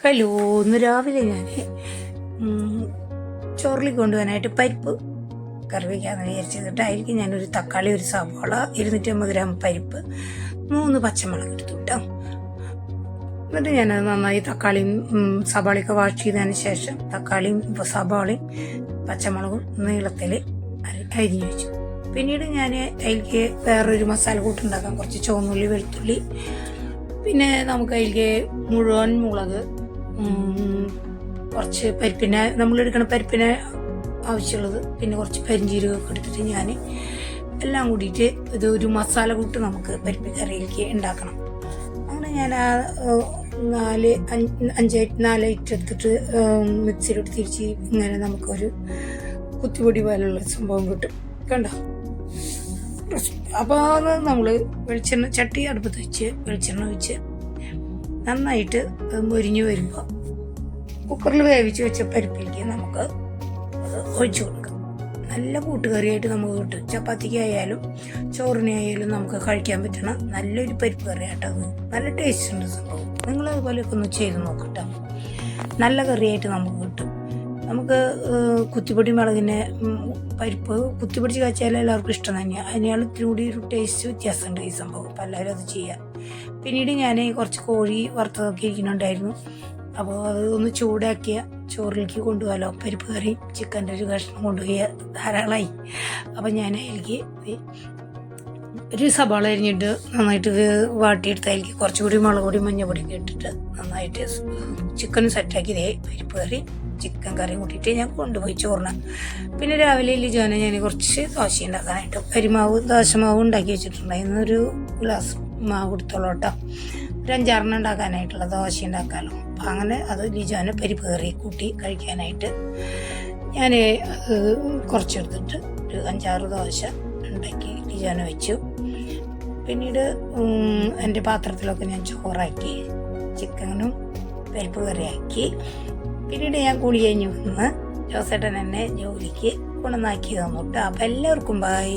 Hello, ഇന്ന് രാവിലെ ഞാൻ ചോറിലേക്ക് കൊണ്ടുപോകാനായിട്ട് പരിപ്പ് കറി വയ്ക്കാമെന്ന് വിചാരിച്ചിട്ടായിരിക്കും ഞാനൊരു തക്കാളി, ഒരു സവാള, 250 ഗ്രാം പരിപ്പ്, 3 പച്ചമുളക് എടുത്തു കേട്ടോ. എന്നിട്ട് ഞാനത് നന്നായി തക്കാളിയും സവാളയൊക്കെ വാഷ് ചെയ്തതിന് ശേഷം തക്കാളിയും സവാളയും പച്ചമുളകും നീളത്തിൽ അരിഞ്ഞു വെച്ചു. പിന്നീട് ഞാൻ അതിലേക്ക് വേറൊരു മസാല കൂട്ടുണ്ടാക്കാം. കുറച്ച് ചുവന്നുള്ളി, വെളുത്തുള്ളി, പിന്നെ നമുക്ക് അതിലേക്ക് മുഴുവൻ മുളക്, കുറച്ച് പരിപ്പിനെ നമ്മളെടുക്കണ പരിപ്പിനെ ആവശ്യമുള്ളത്, പിന്നെ കുറച്ച് പെരിഞ്ചീരകമൊക്കെ എടുത്തിട്ട് ഞാൻ എല്ലാം കൂടിയിട്ട് ഇതൊരു മസാല കൂട്ട് നമുക്ക് പരിപ്പ് കറിയിലേക്ക് ഉണ്ടാക്കണം. അങ്ങനെ ഞാൻ ആ 4 ഐറ്റം എടുത്തിട്ട് മിക്സിയിലോട്ട് തിരിച്ച് ഇങ്ങനെ നമുക്കൊരു കുത്തിപ്പൊടി പോലുള്ള സംഭവം കിട്ടും കണ്ടോ. അപ്പോൾ അത് നമ്മൾ ചട്ടി അടുപ്പത്ത് വെച്ച് വെളിച്ചെണ്ണ ഒഴിച്ച് നന്നായിട്ട് മൊരിഞ്ഞ് വരുമ്പോൾ കുക്കറിൽ വേവിച്ച് വെച്ച പരിപ്പിലേക്ക് നമുക്ക് ഒഴിച്ചു കൊടുക്കാം. നല്ല കൂട്ടുകറിയായിട്ട് നമുക്ക് കിട്ടും. ചപ്പാത്തിക്കായാലും ചോറിനായാലും നമുക്ക് കഴിക്കാൻ പറ്റണം നല്ലൊരു പരിപ്പ് കറിയായിട്ടത്. നല്ല ടേസ്റ്റ് ഉണ്ട് സംഭവം. നിങ്ങളതുപോലെയൊക്കെ ഒന്ന് ചെയ്ത് നോക്കട്ടോ. നല്ല കറിയായിട്ട് നമുക്ക് കിട്ടും. നമുക്ക് കുത്തിപ്പൊടി മുളകിനെ പരിപ്പ് കുത്തിപ്പൊടിച്ച് കാച്ചാൽ എല്ലാവർക്കും ഇഷ്ടം തന്നെയാണ്. അതിനാൾ ഇത്തിരി കൂടി ഒരു ടേസ്റ്റ് വ്യത്യാസമുണ്ട് ഈ സംഭവം. അപ്പോൾ എല്ലാവരും അത് ചെയ്യാം. പിന്നീട് ഞാൻ കുറച്ച് കോഴി വറുത്തതൊക്കെ ഇരിക്കുന്നുണ്ടായിരുന്നു. അപ്പോൾ അത് ഒന്ന് ചൂടാക്കിയ ചോറിലേക്ക് കൊണ്ടുപോകാമല്ലോ. പരിപ്പ് കറി ചിക്കൻ്റെ ഒരു കഷ്ണം കൊണ്ടുപോയി ധാരാളമായി. അപ്പോൾ ഞാൻ അതിലേക്ക് ഒരു സവാള അരിഞ്ഞിട്ട് നന്നായിട്ട് വാട്ടിയെടുത്ത് അതിലേക്ക് കുറച്ചുകൂടി മുളക് പൊടി, മഞ്ഞൾപ്പൊടിയൊക്കെ ഇട്ടിട്ട് നന്നായിട്ട് ചിക്കൻ സെറ്റാക്കി പരിപ്പ് കറി ചിക്കൻ കറിയും കൂട്ടിയിട്ട് ഞാൻ കൊണ്ടുപോയി ചോറിന്. പിന്നെ രാവിലെ ലിജോനെ ഞാൻ കുറച്ച് ദോശ ഉണ്ടാക്കാനായിട്ട് ദോശമാവ് ഉണ്ടാക്കി വെച്ചിട്ടുണ്ടായിരുന്നു. ഒരു ഗ്ലാസ് മാവ് കൊടുത്തോളൂ കേട്ടോ. ഒരു 5-6 ഉണ്ടാക്കാനായിട്ടുള്ള ദോശ ഉണ്ടാക്കാമല്ലോ. അപ്പം അങ്ങനെ അത് ലിജോനെ പരിപ്പ് കറി കൂട്ടി കഴിക്കാനായിട്ട് ഞാൻ കുറച്ചെടുത്തിട്ട് ഒരു 5-6 ദോശ ഉണ്ടാക്കി ലിജോനെ വെച്ചു. പിന്നീട് എൻ്റെ പാത്രത്തിലൊക്കെ ഞാൻ ചോറാക്കി ചിക്കനും പരിപ്പ് കറിയാക്കി. പിന്നീട് ഞാൻ കുളി കഴിഞ്ഞ് വന്ന് ജോസേട്ടൻ എന്നെ ജോലിക്ക് കൊണ്ടുവന്നാക്കി തന്നു കേട്ടോ. അപ്പം എല്ലാവർക്കും ബൈ.